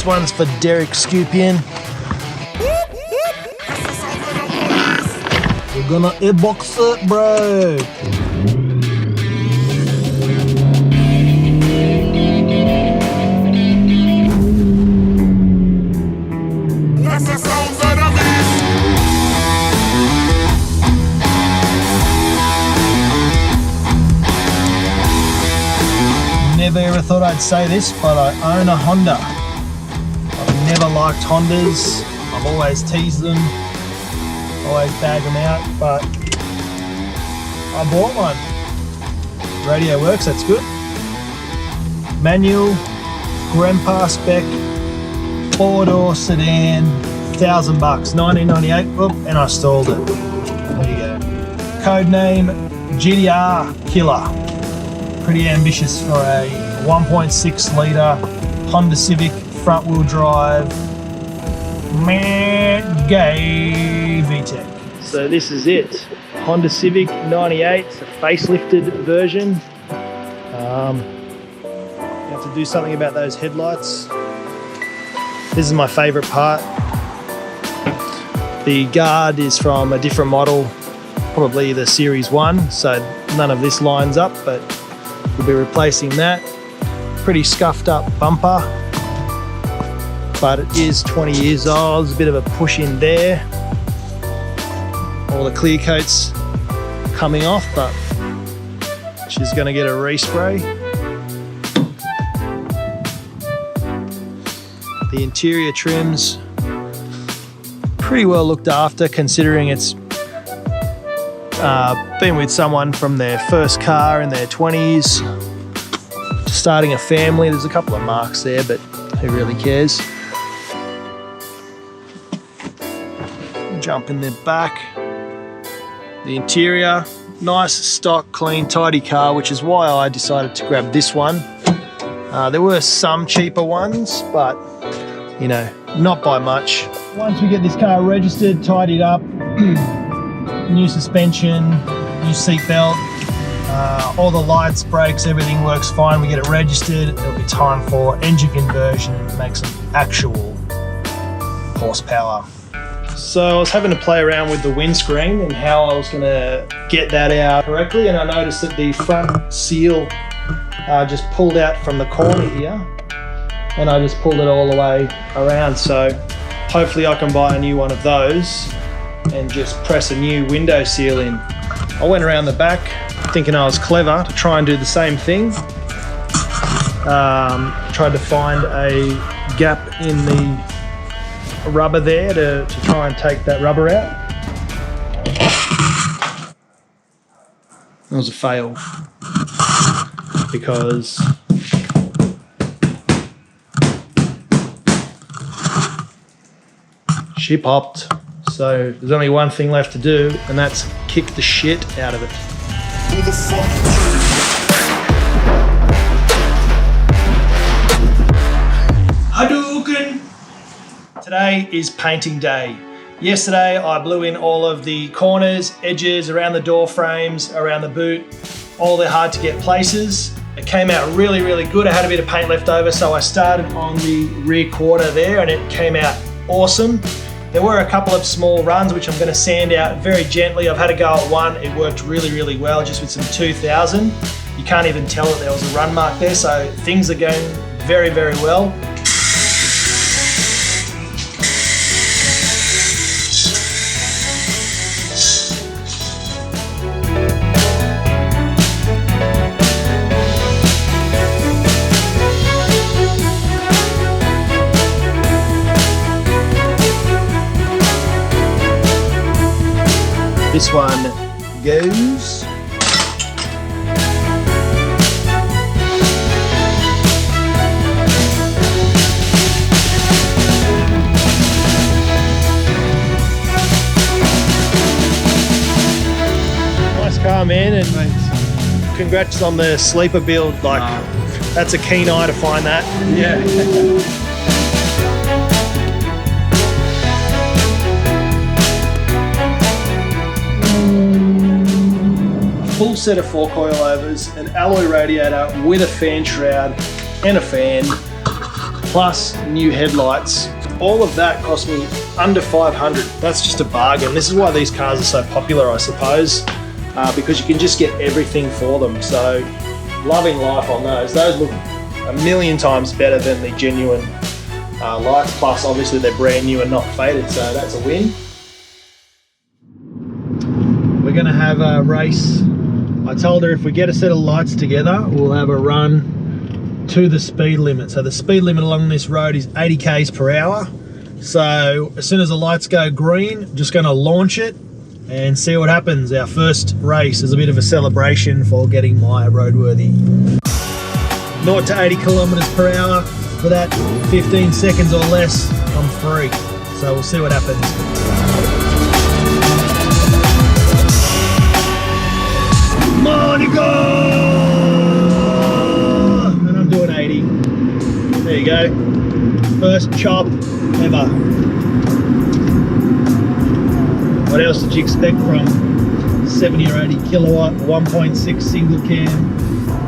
one's for Derek Scupion. We're gonna airbox it, bro. Never ever thought I'd say this, but I own a Honda. I've never liked Hondas. I've always teased them, always bagged them out, but I bought one. Radio works, that's good. Manual, grandpa spec, 4-door sedan, $1,000, 1998. Oop, and I stalled it. There you go. Code name GDR Killer. Pretty ambitious for a 1.6 litre Honda Civic front wheel drive gay VTEC. So this is it, Honda Civic 98, it's a facelifted version. You have to do something about those headlights. This is my favourite part. The guard is from a different model, probably the Series 1, so none of this lines up, but we'll be replacing that. Pretty scuffed up bumper, but it is 20 years old. There's a bit of a push in there. All the clear coats coming off, but she's gonna get a respray. The interior trims pretty well looked after, considering it's been with someone from their first car in their 20s, starting a family. There's a couple of marks there, but who really cares? Jump in the back. The interior, nice, stock, clean, tidy car, which is why I decided to grab this one. There were some cheaper ones, but you know, not by much. Once we get this car registered, tidied up, new suspension, new seat belt, all the lights, brakes, everything works fine. We get it registered, it'll be time for engine conversion and make some actual horsepower. So I was having to play around with the windscreen and how I was gonna get that out correctly, and I noticed that the front seal just pulled out from the corner here, and I just pulled it all the way around. So hopefully I can buy a new one of those and just press a new window seal in. I went around the back thinking I was clever to try and do the same thing. Tried to find a gap in the rubber there to try and take that rubber out. It was a fail because she popped. So there's only one thing left to do, and that's kick the shit out of it. Hadouken! Today is painting day. Yesterday I blew in all of the corners, edges, around the door frames, around the boot, all the hard to get places. It came out really, really good. I had a bit of paint left over, so I started on the rear quarter there and it came out awesome. There were a couple of small runs which I'm going to sand out very gently. I've had a go at one. It worked really, really well, just with some 2000. You can't even tell that there was a run mark there, so things are going very, very well. This one goes. Nice car, man, and thanks. Congrats on the sleeper build. Like, that's a keen eye to find that. Yeah. Full set of 4 coilovers, an alloy radiator with a fan shroud and a fan. plus new headlights. All of that cost me under 500. That's just a bargain. This is why these cars are so popular, I suppose, because you can just get everything for them. So loving life on those. Those look a million times better than the genuine lights. Plus, obviously, they're brand new and not faded, so that's a win. We're going to have a race. I told her if we get a set of lights together, we'll have a run to the speed limit. So the speed limit along this road is 80 k's per hour. So as soon as the lights go green, just going to launch it and see what happens. Our first race is a bit of a celebration for getting my roadworthy. 0 to 80 kilometers per hour. For that 15 seconds or less, I'm free. So we'll see what happens. Monica! And I'm doing 80. There you go. First chop ever. What else did you expect from 70 or 80 kilowatt, 1.6 single cam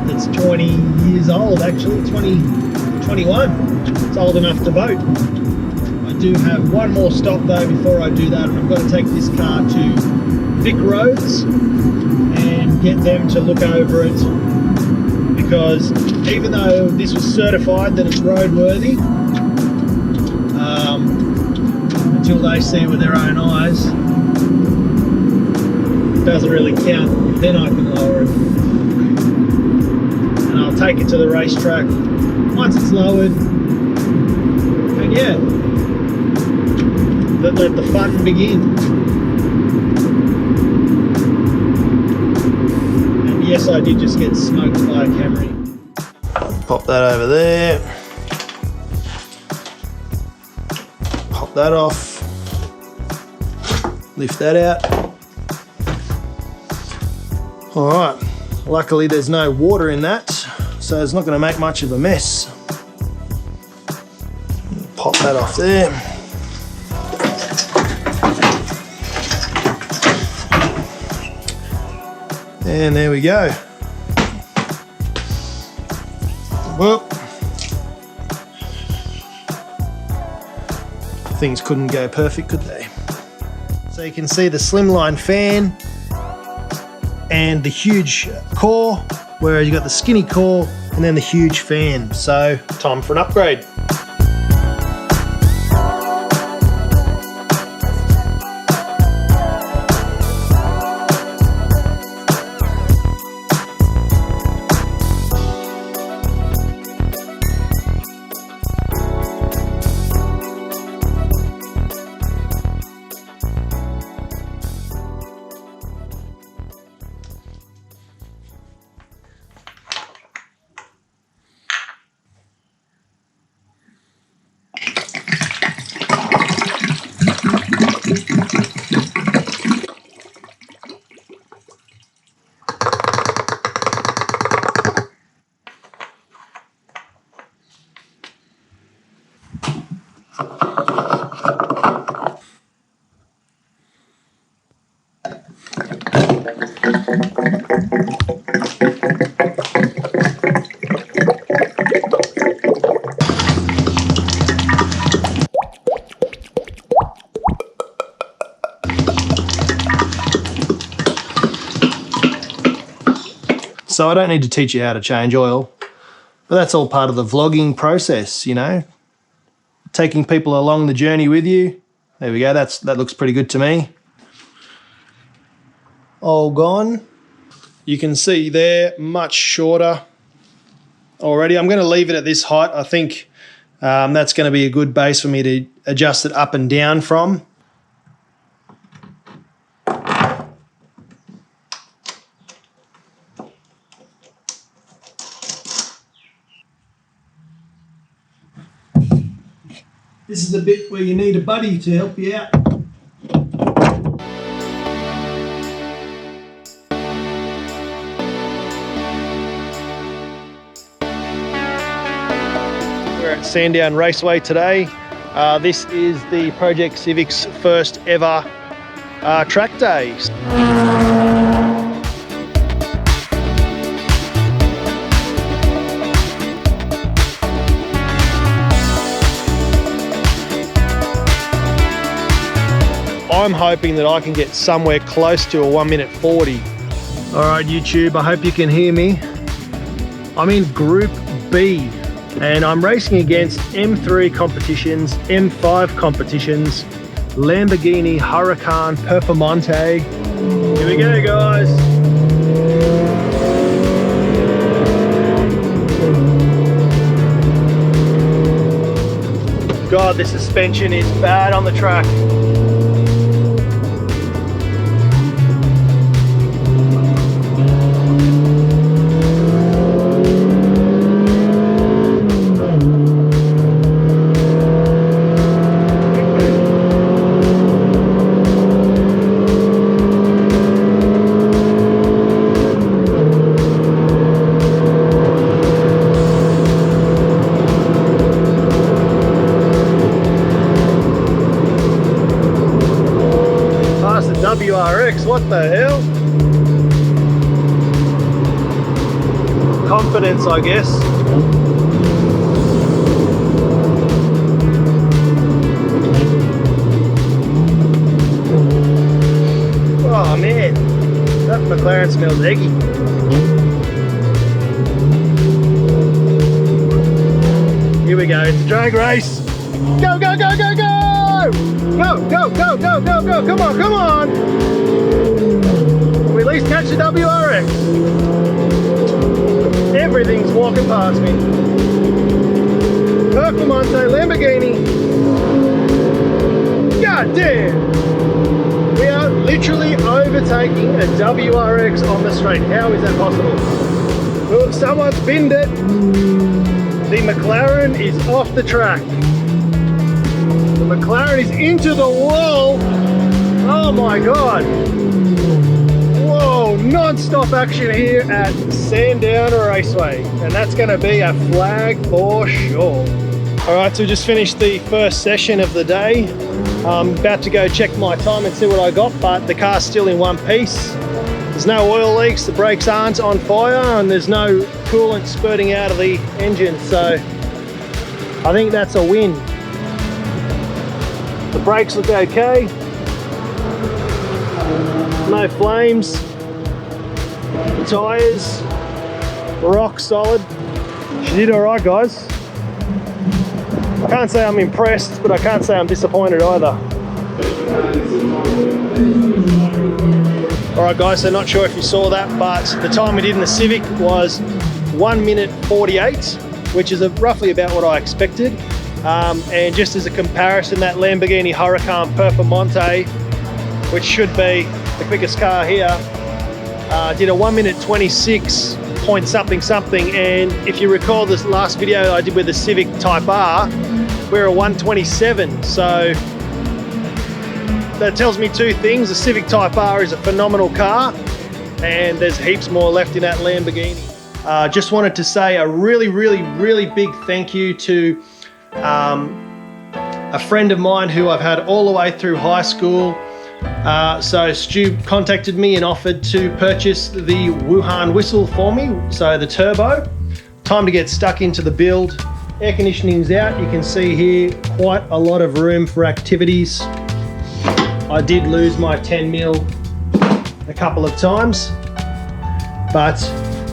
that's 20 years old actually, 21. It's old enough to vote. I do have one more stop though before I do that. I've got to take this car to Vic Roads and get them to look over it, because even though this was certified that it's roadworthy, until they see it with their own eyes, it doesn't really count. Then I can lower it. And I'll take it to the racetrack once it's lowered, and yeah, let the fun begin. And yes, I did just get smoked by a Camry. Pop that over there. Pop that off. Lift that out. All right, luckily there's no water in that, so it's not going to make much of a mess. Pop that off there. And there we go. Well, things couldn't go perfect, could they? So you can see the slimline fan and the huge core, whereas you got the skinny core and then the huge fan. So time for an upgrade. So I don't need to teach you how to change oil, but that's all part of the vlogging process, you know, taking people along the journey with you. There we go, that looks pretty good to me. All gone. You can see there, much shorter already. I'm going to leave it at this height. I think that's going to be a good base for me to adjust it up and down from. This is the bit where you need a buddy to help you out. We're at Sandown Raceway today. This is the Project Civic's first ever track day. I'm hoping that I can get somewhere close to a 1:40. All right, YouTube, I hope you can hear me. I'm in Group B and I'm racing against M3 competitions, M5 competitions, Lamborghini Huracan Performante. Here we go, guys. God, this suspension is bad on the track. WRX, what the hell? Confidence, I guess. Oh man, that McLaren smells eggy. Here we go, it's a drag race. Go, go, go, go, go! Go, go, go, go, go, go, come on, come on! We at least catch the WRX. Everything's walking past me. Performante Lamborghini. God damn! We are literally overtaking a WRX on the straight. How is that possible? Look, someone's binned it. The McLaren is off the track. The McLaren is into the wall. Oh my God. Whoa, non-stop action here at Sandown Raceway. And that's gonna be a flag for sure. All right, so we just finished the first session of the day. I'm about to go check my time and see what I got, but the car's still in one piece. There's no oil leaks, the brakes aren't on fire, and there's no coolant spurting out of the engine. So I think that's a win. The brakes look okay. No flames. The tyres, rock solid. She did all right, guys. I can't say I'm impressed, but I can't say I'm disappointed either. All right, guys, so not sure if you saw that, but the time we did in the Civic was 1:48, which is roughly about what I expected. And just as a comparison, that Lamborghini Huracan Performante, which should be the quickest car here, did a 1:26 point something something. And if you recall this last video I did with the Civic Type R, we're a 1:27. So that tells me two things. The Civic Type R is a phenomenal car, and there's heaps more left in that Lamborghini. Just wanted to say a really big thank you to a friend of mine who I've had all the way through high school. So Stu contacted me and offered to purchase the Wuhan whistle for me, so the turbo. Time to get stuck into the build. Air conditioning's out. You can see here quite a lot of room for activities. I did lose my 10mm a couple of times, but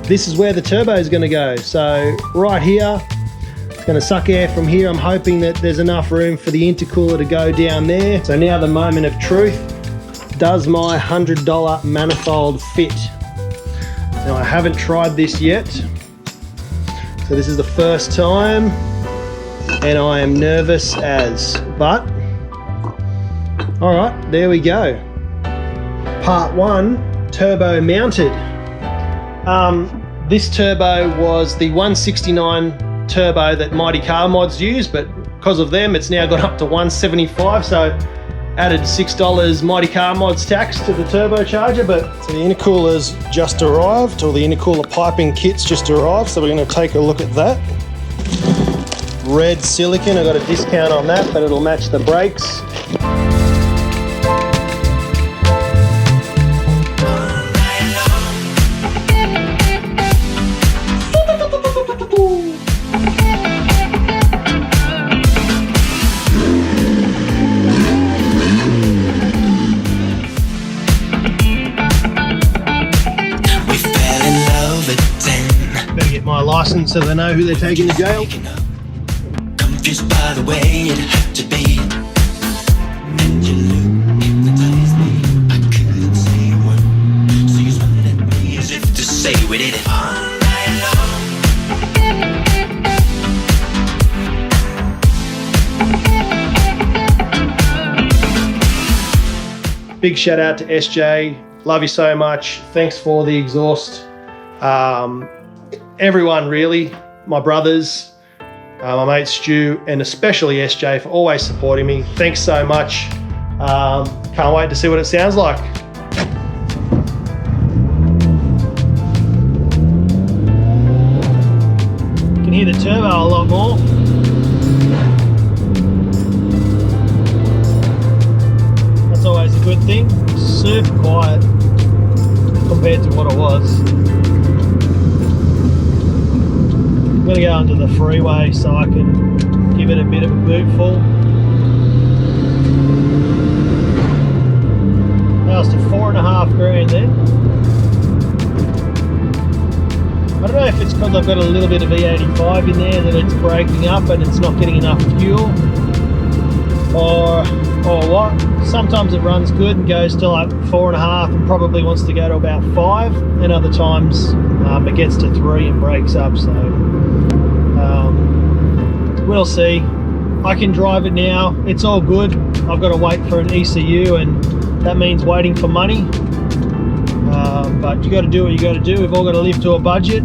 this is where the turbo is going to go. So right here, it's going to suck air from here. I'm hoping that there's enough room for the intercooler to go down there. So now the moment of truth. Does my $100 manifold fit? Now I haven't tried this yet. So this is the first time and I am nervous as, but all right, there we go. Part 1, turbo mounted. This turbo was the 169 turbo that Mighty Car Mods use, but because of them, it's now got up to 175. So added $6 Mighty Car Mods tax to the turbocharger. But so the intercooler's just arrived, or the intercooler piping kit's just arrived. So we're going to take a look at that. Red silicon, I got a discount on that, but it'll match the brakes. speed so they know who they're taking to jail. Confused by the way it had to be. And you look hypnotized me. I couldn't say a word. So you smiled at me as if to say we did it all night long. Big shout out to SJ. Love you so much. Thanks for the exhaust. Everyone really, my brothers, my mate Stu, and especially SJ for always supporting me. Thanks so much. Can't wait to see what it sounds like. You can hear the turbo a lot more. That's always a good thing. Super quiet compared to what it was. I'm going to go onto the freeway so I can give it a bit of a bootful. That was to 4.5 grand then. I don't know if it's because I've got a little bit of E85 in there that it's breaking up and it's not getting enough fuel, or what. Sometimes it runs good and goes to like 4.5 and probably wants to go to about 5, and other times it gets to 3 and breaks up. So we'll see. I can drive it now. It's all good. I've got to wait for an ECU, and that means waiting for money. But you got to do what you got to do. We've all got to live to a budget.